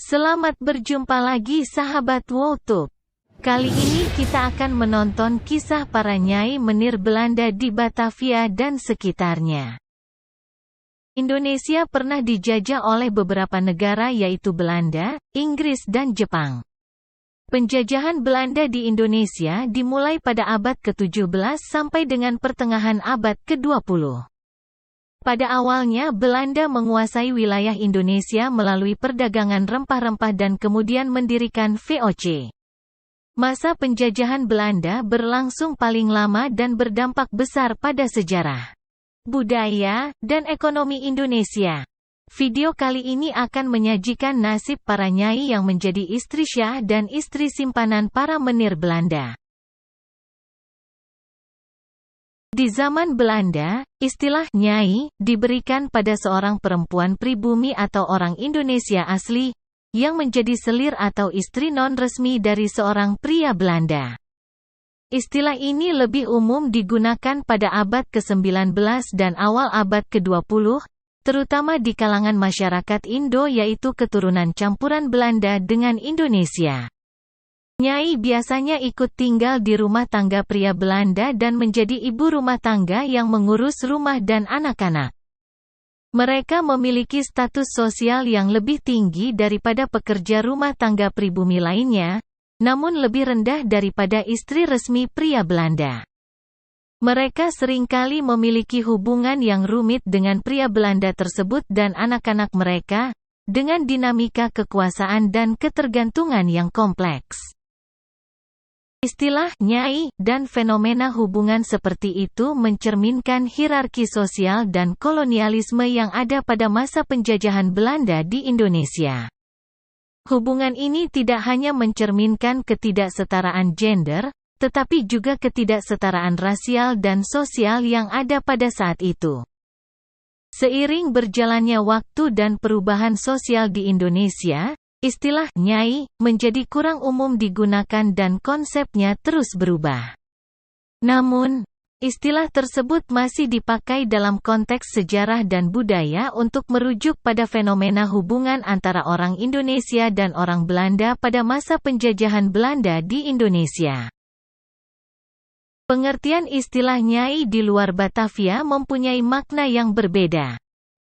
Selamat berjumpa lagi sahabat WOWTube. Kali ini kita akan menonton kisah para nyai menir Belanda di Batavia dan sekitarnya. Indonesia pernah dijajah oleh beberapa negara yaitu Belanda, Inggris dan Jepang. Penjajahan Belanda di Indonesia dimulai pada abad ke-17 sampai dengan pertengahan abad ke-20. Pada awalnya Belanda menguasai wilayah Indonesia melalui perdagangan rempah-rempah dan kemudian mendirikan VOC. Masa penjajahan Belanda berlangsung paling lama dan berdampak besar pada sejarah, budaya, dan ekonomi Indonesia. Video kali ini akan menyajikan nasib para nyai yang menjadi istri syah dan istri simpanan para menir Belanda. Di zaman Belanda, istilah nyai diberikan pada seorang perempuan pribumi atau orang Indonesia asli, yang menjadi selir atau istri non-resmi dari seorang pria Belanda. Istilah ini lebih umum digunakan pada abad ke-19 dan awal abad ke-20, terutama di kalangan masyarakat Indo yaitu keturunan campuran Belanda dengan Indonesia. Nyai biasanya ikut tinggal di rumah tangga pria Belanda dan menjadi ibu rumah tangga yang mengurus rumah dan anak-anak. Mereka memiliki status sosial yang lebih tinggi daripada pekerja rumah tangga pribumi lainnya, namun lebih rendah daripada istri resmi pria Belanda. Mereka seringkali memiliki hubungan yang rumit dengan pria Belanda tersebut dan anak-anak mereka, dengan dinamika kekuasaan dan ketergantungan yang kompleks. Istilah nyai dan fenomena hubungan seperti itu mencerminkan hierarki sosial dan kolonialisme yang ada pada masa penjajahan Belanda di Indonesia. Hubungan ini tidak hanya mencerminkan ketidaksetaraan gender, tetapi juga ketidaksetaraan rasial dan sosial yang ada pada saat itu. Seiring berjalannya waktu dan perubahan sosial di Indonesia, istilah nyai menjadi kurang umum digunakan dan konsepnya terus berubah. Namun, istilah tersebut masih dipakai dalam konteks sejarah dan budaya untuk merujuk pada fenomena hubungan antara orang Indonesia dan orang Belanda pada masa penjajahan Belanda di Indonesia. Pengertian istilah nyai di luar Batavia mempunyai makna yang berbeda.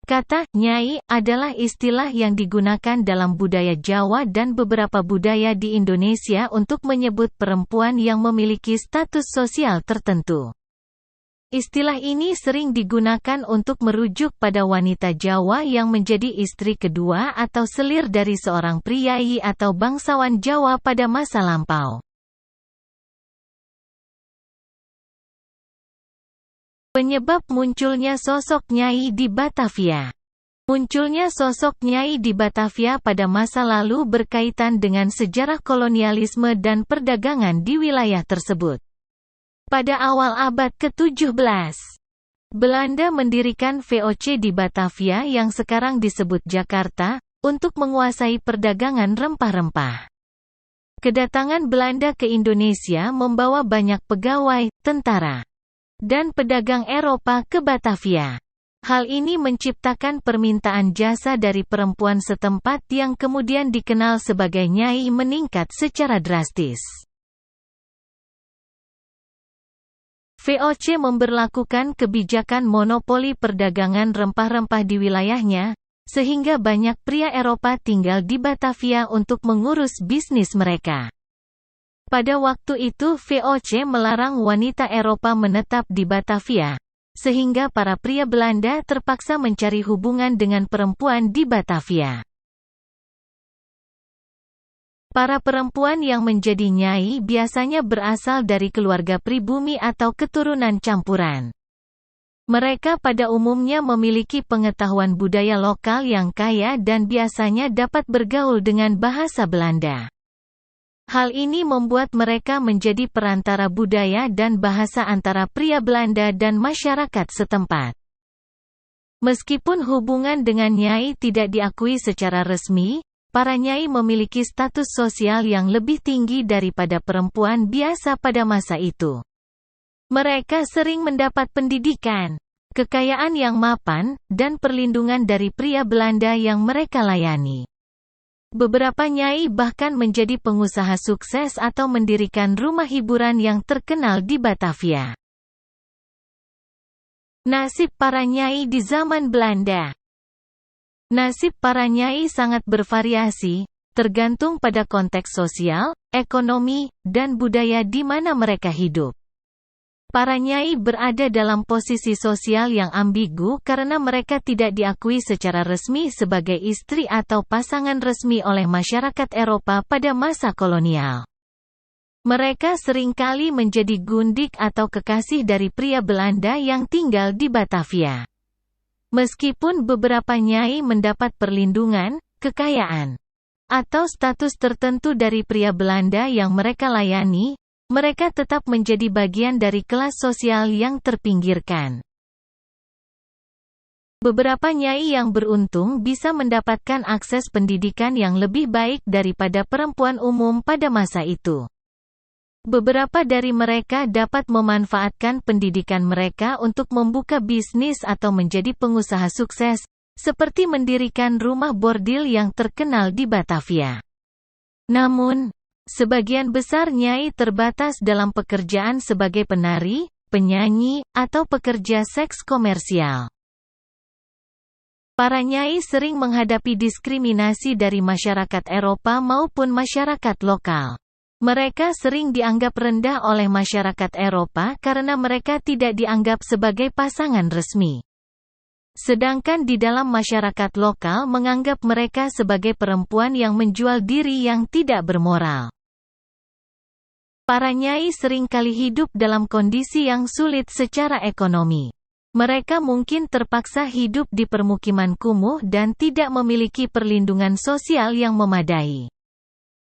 Kata nyai adalah istilah yang digunakan dalam budaya Jawa dan beberapa budaya di Indonesia untuk menyebut perempuan yang memiliki status sosial tertentu. Istilah ini sering digunakan untuk merujuk pada wanita Jawa yang menjadi istri kedua atau selir dari seorang priai atau bangsawan Jawa pada masa lampau. Penyebab munculnya sosok nyai di Batavia. Munculnya sosok nyai di Batavia pada masa lalu berkaitan dengan sejarah kolonialisme dan perdagangan di wilayah tersebut. Pada awal abad ke-17, Belanda mendirikan VOC di Batavia yang sekarang disebut Jakarta, untuk menguasai perdagangan rempah-rempah. Kedatangan Belanda ke Indonesia membawa banyak pegawai, tentara, dan pedagang Eropa ke Batavia. Hal ini menciptakan permintaan jasa dari perempuan setempat yang kemudian dikenal sebagai nyai meningkat secara drastis. VOC memberlakukan kebijakan monopoli perdagangan rempah-rempah di wilayahnya, sehingga banyak pria Eropa tinggal di Batavia untuk mengurus bisnis mereka. Pada waktu itu VOC melarang wanita Eropa menetap di Batavia, sehingga para pria Belanda terpaksa mencari hubungan dengan perempuan di Batavia. Para perempuan yang menjadi nyai biasanya berasal dari keluarga pribumi atau keturunan campuran. Mereka pada umumnya memiliki pengetahuan budaya lokal yang kaya dan biasanya dapat bergaul dengan bahasa Belanda. Hal ini membuat mereka menjadi perantara budaya dan bahasa antara pria Belanda dan masyarakat setempat. Meskipun hubungan dengan nyai tidak diakui secara resmi, para nyai memiliki status sosial yang lebih tinggi daripada perempuan biasa pada masa itu. Mereka sering mendapat pendidikan, kekayaan yang mapan, dan perlindungan dari pria Belanda yang mereka layani. Beberapa nyai bahkan menjadi pengusaha sukses atau mendirikan rumah hiburan yang terkenal di Batavia. Nasib para nyai di zaman Belanda. Nasib para nyai sangat bervariasi, tergantung pada konteks sosial, ekonomi, dan budaya di mana mereka hidup. Para nyai berada dalam posisi sosial yang ambigu karena mereka tidak diakui secara resmi sebagai istri atau pasangan resmi oleh masyarakat Eropa pada masa kolonial. Mereka seringkali menjadi gundik atau kekasih dari pria Belanda yang tinggal di Batavia. Meskipun beberapa nyai mendapat perlindungan, kekayaan, atau status tertentu dari pria Belanda yang mereka layani, mereka tetap menjadi bagian dari kelas sosial yang terpinggirkan. Beberapa nyai yang beruntung bisa mendapatkan akses pendidikan yang lebih baik daripada perempuan umum pada masa itu. Beberapa dari mereka dapat memanfaatkan pendidikan mereka untuk membuka bisnis atau menjadi pengusaha sukses, seperti mendirikan rumah bordil yang terkenal di Batavia. Namun, sebagian besar nyai terbatas dalam pekerjaan sebagai penari, penyanyi, atau pekerja seks komersial. Para nyai sering menghadapi diskriminasi dari masyarakat Eropa maupun masyarakat lokal. Mereka sering dianggap rendah oleh masyarakat Eropa karena mereka tidak dianggap sebagai pasangan resmi. Sedangkan di dalam masyarakat lokal menganggap mereka sebagai perempuan yang menjual diri yang tidak bermoral. Para nyai seringkali hidup dalam kondisi yang sulit secara ekonomi. Mereka mungkin terpaksa hidup di permukiman kumuh dan tidak memiliki perlindungan sosial yang memadai.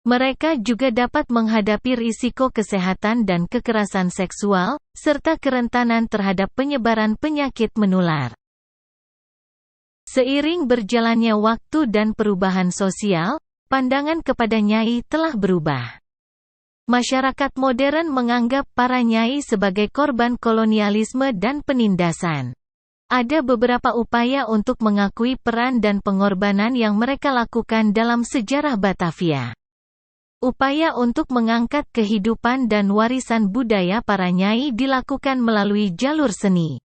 Mereka juga dapat menghadapi risiko kesehatan dan kekerasan seksual, serta kerentanan terhadap penyebaran penyakit menular. Seiring berjalannya waktu dan perubahan sosial, pandangan kepada nyai telah berubah. Masyarakat modern menganggap para nyai sebagai korban kolonialisme dan penindasan. Ada beberapa upaya untuk mengakui peran dan pengorbanan yang mereka lakukan dalam sejarah Batavia. Upaya untuk mengangkat kehidupan dan warisan budaya para nyai dilakukan melalui jalur seni,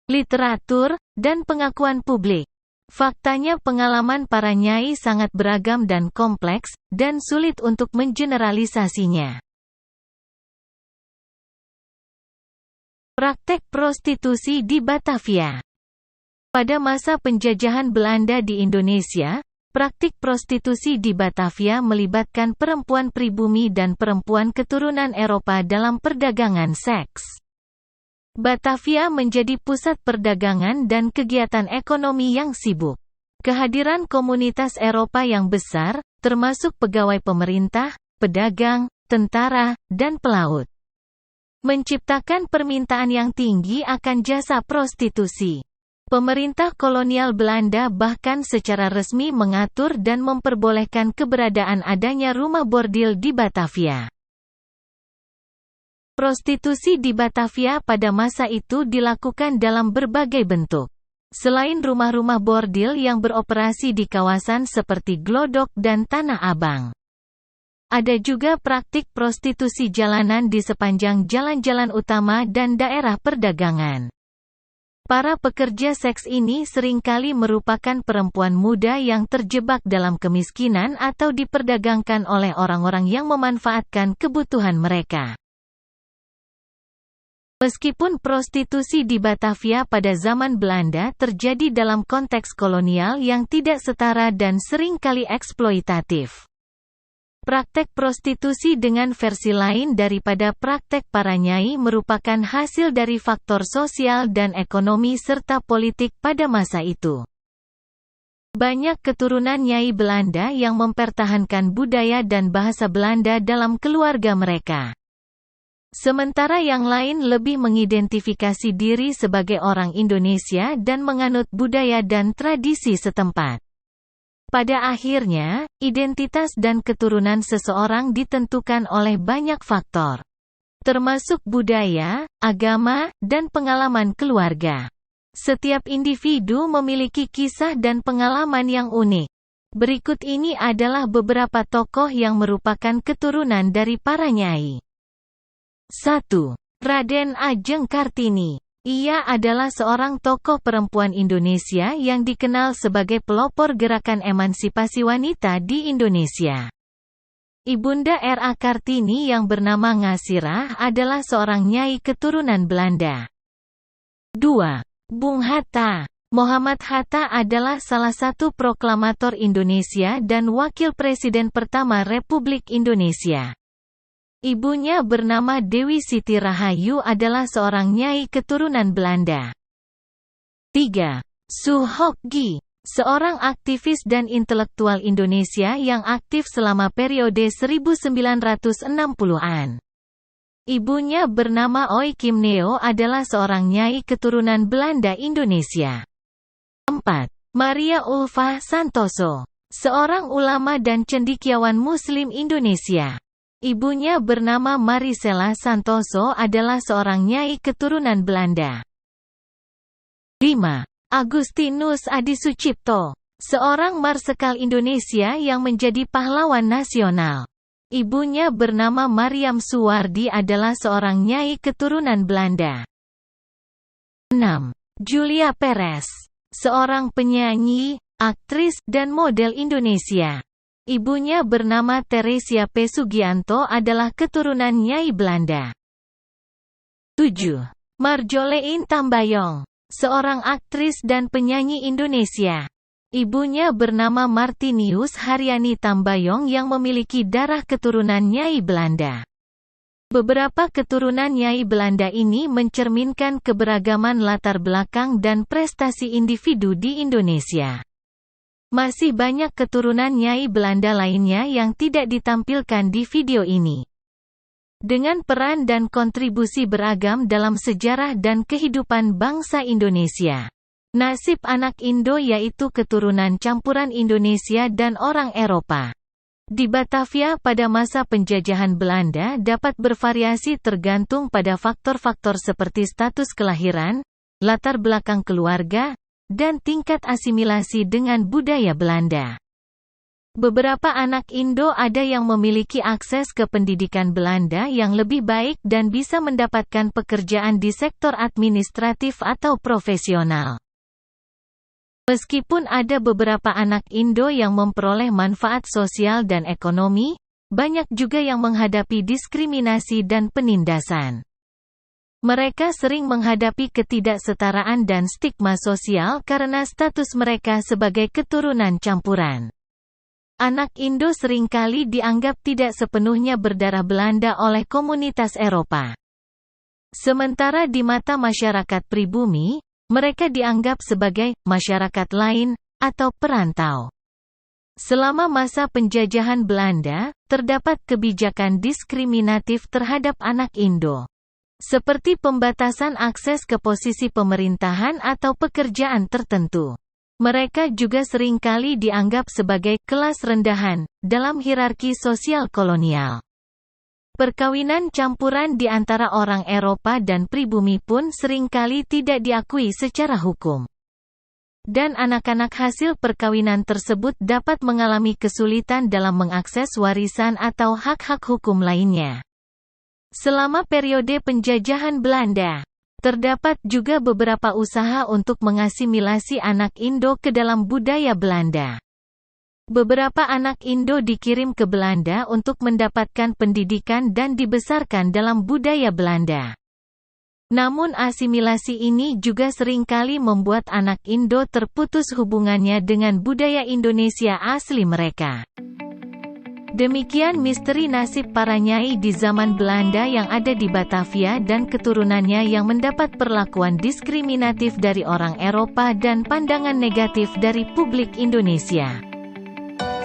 literatur, dan pengakuan publik. Faktanya pengalaman para nyai sangat beragam dan kompleks, dan sulit untuk mengeneralisasinya. Praktek prostitusi di Batavia. Pada masa penjajahan Belanda di Indonesia, praktik prostitusi di Batavia melibatkan perempuan pribumi dan perempuan keturunan Eropa dalam perdagangan seks. Batavia menjadi pusat perdagangan dan kegiatan ekonomi yang sibuk. Kehadiran komunitas Eropa yang besar, termasuk pegawai pemerintah, pedagang, tentara, dan pelaut, menciptakan permintaan yang tinggi akan jasa prostitusi. Pemerintah kolonial Belanda bahkan secara resmi mengatur dan memperbolehkan keberadaan adanya rumah bordil di Batavia. Prostitusi di Batavia pada masa itu dilakukan dalam berbagai bentuk. Selain rumah-rumah bordil yang beroperasi di kawasan seperti Glodok dan Tanah Abang, ada juga praktik prostitusi jalanan di sepanjang jalan-jalan utama dan daerah perdagangan. Para pekerja seks ini seringkali merupakan perempuan muda yang terjebak dalam kemiskinan atau diperdagangkan oleh orang-orang yang memanfaatkan kebutuhan mereka. Meskipun prostitusi di Batavia pada zaman Belanda terjadi dalam konteks kolonial yang tidak setara dan seringkali eksploitatif, praktek prostitusi dengan versi lain daripada praktek para nyai merupakan hasil dari faktor sosial dan ekonomi serta politik pada masa itu. Banyak keturunan nyai Belanda yang mempertahankan budaya dan bahasa Belanda dalam keluarga mereka. Sementara yang lain lebih mengidentifikasi diri sebagai orang Indonesia dan menganut budaya dan tradisi setempat. Pada akhirnya, identitas dan keturunan seseorang ditentukan oleh banyak faktor, termasuk budaya, agama, dan pengalaman keluarga. Setiap individu memiliki kisah dan pengalaman yang unik. Berikut ini adalah beberapa tokoh yang merupakan keturunan dari para nyai. 1. Raden Ajeng Kartini. Ia adalah seorang tokoh perempuan Indonesia yang dikenal sebagai pelopor gerakan emansipasi wanita di Indonesia. Ibunda R.A. Kartini yang bernama Ngasirah adalah seorang nyai keturunan Belanda. 2. Bung Hatta. Muhammad Hatta adalah salah satu proklamator Indonesia dan wakil presiden pertama Republik Indonesia. Ibunya bernama Dewi Siti Rahayu adalah seorang nyai keturunan Belanda. 3. Su Hock Gyi. Seorang aktivis dan intelektual Indonesia yang aktif selama periode 1960-an. Ibunya bernama Oi Kim Neo adalah seorang nyai keturunan Belanda Indonesia. 4. Maria Ulfa Santoso. Seorang ulama dan cendekiawan Muslim Indonesia. Ibunya bernama Marisela Santoso adalah seorang nyai keturunan Belanda. 5. Agustinus Adi Sucipto. Seorang marsekal Indonesia yang menjadi pahlawan nasional. Ibunya bernama Mariam Suwardi adalah seorang nyai keturunan Belanda. 6. Julia Perez. Seorang penyanyi, aktris, dan model Indonesia. Ibunya bernama Teresia P. Sugianto adalah keturunan nyai Belanda. 7. Marjolein Tambayong. Seorang aktris dan penyanyi Indonesia. Ibunya bernama Martinius Haryani Tambayong yang memiliki darah keturunan nyai Belanda. Beberapa keturunan nyai Belanda ini mencerminkan keberagaman latar belakang dan prestasi individu di Indonesia. Masih banyak keturunan nyai Belanda lainnya yang tidak ditampilkan di video ini. Dengan peran dan kontribusi beragam dalam sejarah dan kehidupan bangsa Indonesia. Nasib anak Indo yaitu keturunan campuran Indonesia dan orang Eropa. Di Batavia pada masa penjajahan Belanda dapat bervariasi tergantung pada faktor-faktor seperti status kelahiran, latar belakang keluarga, dan tingkat asimilasi dengan budaya Belanda. Beberapa anak Indo ada yang memiliki akses ke pendidikan Belanda yang lebih baik dan bisa mendapatkan pekerjaan di sektor administratif atau profesional. Meskipun ada beberapa anak Indo yang memperoleh manfaat sosial dan ekonomi, banyak juga yang menghadapi diskriminasi dan penindasan. Mereka sering menghadapi ketidaksetaraan dan stigma sosial karena status mereka sebagai keturunan campuran. Anak Indo seringkali dianggap tidak sepenuhnya berdarah Belanda oleh komunitas Eropa. Sementara di mata masyarakat pribumi, mereka dianggap sebagai masyarakat lain atau perantau. Selama masa penjajahan Belanda, terdapat kebijakan diskriminatif terhadap anak Indo, seperti pembatasan akses ke posisi pemerintahan atau pekerjaan tertentu. Mereka juga seringkali dianggap sebagai kelas rendahan dalam hierarki sosial kolonial. Perkawinan campuran di antara orang Eropa dan pribumi pun seringkali tidak diakui secara hukum. Dan anak-anak hasil perkawinan tersebut dapat mengalami kesulitan dalam mengakses warisan atau hak-hak hukum lainnya. Selama periode penjajahan Belanda, terdapat juga beberapa usaha untuk mengasimilasi anak Indo ke dalam budaya Belanda. Beberapa anak Indo dikirim ke Belanda untuk mendapatkan pendidikan dan dibesarkan dalam budaya Belanda. Namun asimilasi ini juga seringkali membuat anak Indo terputus hubungannya dengan budaya Indonesia asli mereka. Demikian misteri nasib para nyai di zaman Belanda yang ada di Batavia dan keturunannya yang mendapat perlakuan diskriminatif dari orang Eropa dan pandangan negatif dari publik Indonesia.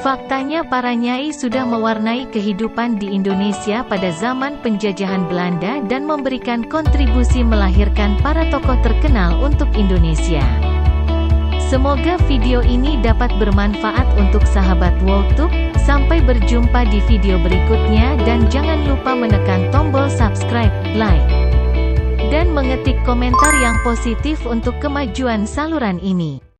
Faktanya para nyai sudah mewarnai kehidupan di Indonesia pada zaman penjajahan Belanda dan memberikan kontribusi melahirkan para tokoh terkenal untuk Indonesia. Semoga video ini dapat bermanfaat untuk sahabat WowTube. Sampai berjumpa di video berikutnya dan jangan lupa menekan tombol subscribe, like, dan mengetik komentar yang positif untuk kemajuan saluran ini.